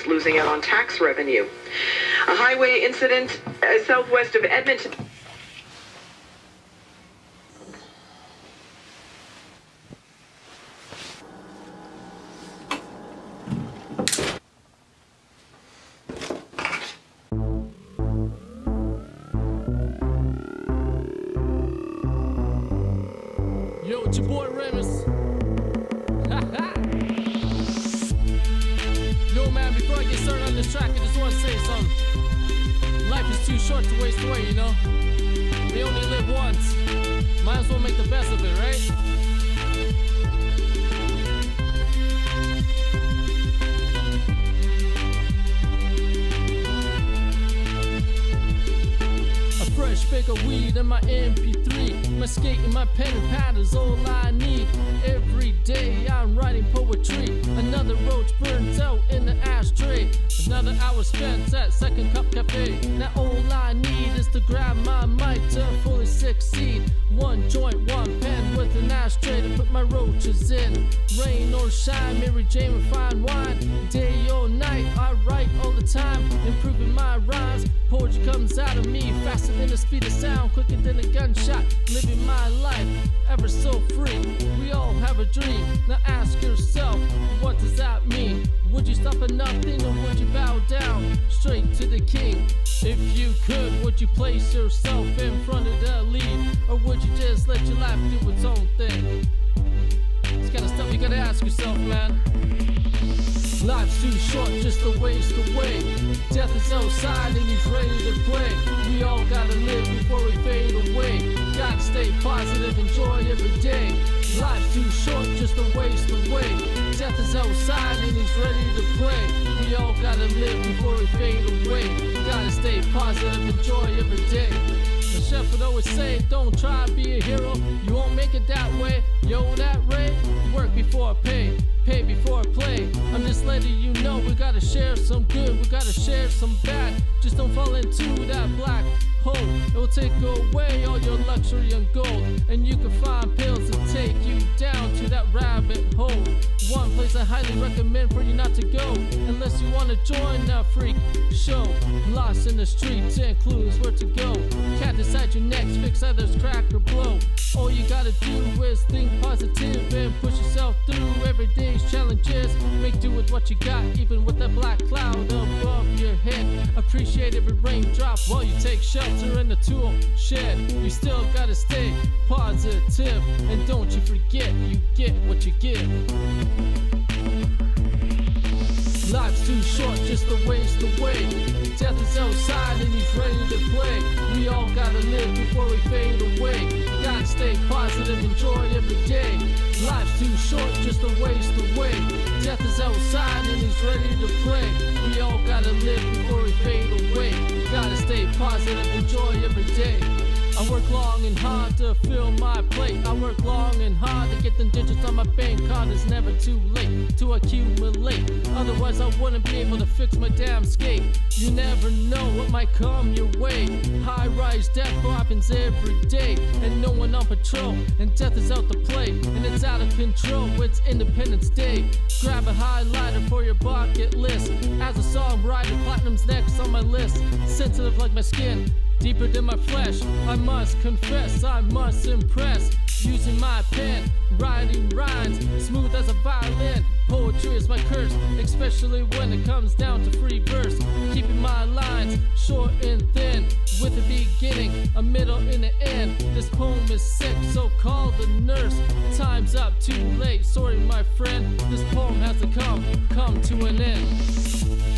losing out on tax revenue. A highway incident southwest of Edmonton. Yo, it's your boy Remus. Yo, man, before I get started on this track, I just want to say something. Life is too short to waste away, you know? We only live once. Might as well make the best of it, right? A fresh bag of weed and my MP3, my skate and my pen and pad is all I need. Every day I'm writing poetry. Another roach burns out in the ashtray. Another hour spent at Second Cup Cafe. Now all I need is to grab my mic to fully succeed. One joint, one pen with an ashtray to put my roaches in. Rain or shine, Mary Jane with fine wine. Day or night, I write all the time, improving my rhymes. Poetry comes out of me faster than the speed of sound, quicker than a gunshot. Living my life ever so free. We all have a dream. Now ask yourself, what does that mean? Would you stop at nothing or would you bow down straight to the king? If you could, would you place yourself in front of the lead, or would you just let your life do its own thing? This kind of stuff you gotta ask yourself, man. Life's too short just to waste away. Death is outside and he's ready to play. We all gotta live before we fade away. Gotta stay positive, enjoy every day. Life's too short just to waste away. Death is outside and he's ready to play. We all gotta live before we fade away. Gotta stay positive, enjoy every day. The chef would always say, don't try to be a hero, you won't make it that way. Yo, that Ray, work before pay, pay before play. I'm just letting you know we gotta share some good, we gotta share some bad. Just don't fall into that black hole. It will take away all your luxury and gold, and you can find pills to take you down to that rabbit hole. One place I highly recommend for you not to go, unless you wanna join a freak show. Lost in the streets and clueless where to go. Can't decide your next fix, others crack or blow. All you gotta do is think positive and push yourself through every day's challenges. Make do with what you got, even with that black cloud above your head. Appreciate every raindrop while you take shelter in the tool shed. You still gotta stay positive, and don't you forget, you get what you give. Life's too short just to waste away. Death is outside and he's ready to play. We all gotta live before we fade away. Gotta stay positive, enjoy every day. Life's too short just to waste away. Death is outside and he's ready to play. We all gotta live before we fade away. Gotta stay positive, enjoy every day. I work long and hard to fill my plate. I work long and hard to get them digits on my bank card. It's never too late to accumulate. Otherwise I wouldn't be able to fix my damn skate. You never know what might come your way. High rise death happens every day, and no one on patrol, and death is out to play, and it's out of control. It's Independence Day. Grab a highlighter for your bucket list. As a songwriter, platinum's next on my list. Sensitive like my skin, deeper than my flesh. I must confess, I must impress. Using my pen, writing rhymes, smooth as a violin. Poetry is my curse, especially when it comes down to free verse. Keeping my lines short and thin, with a beginning, a middle, and an end. This poem is sick, so call the nurse. Time's up, too late, sorry my friend. This poem has to come to an end.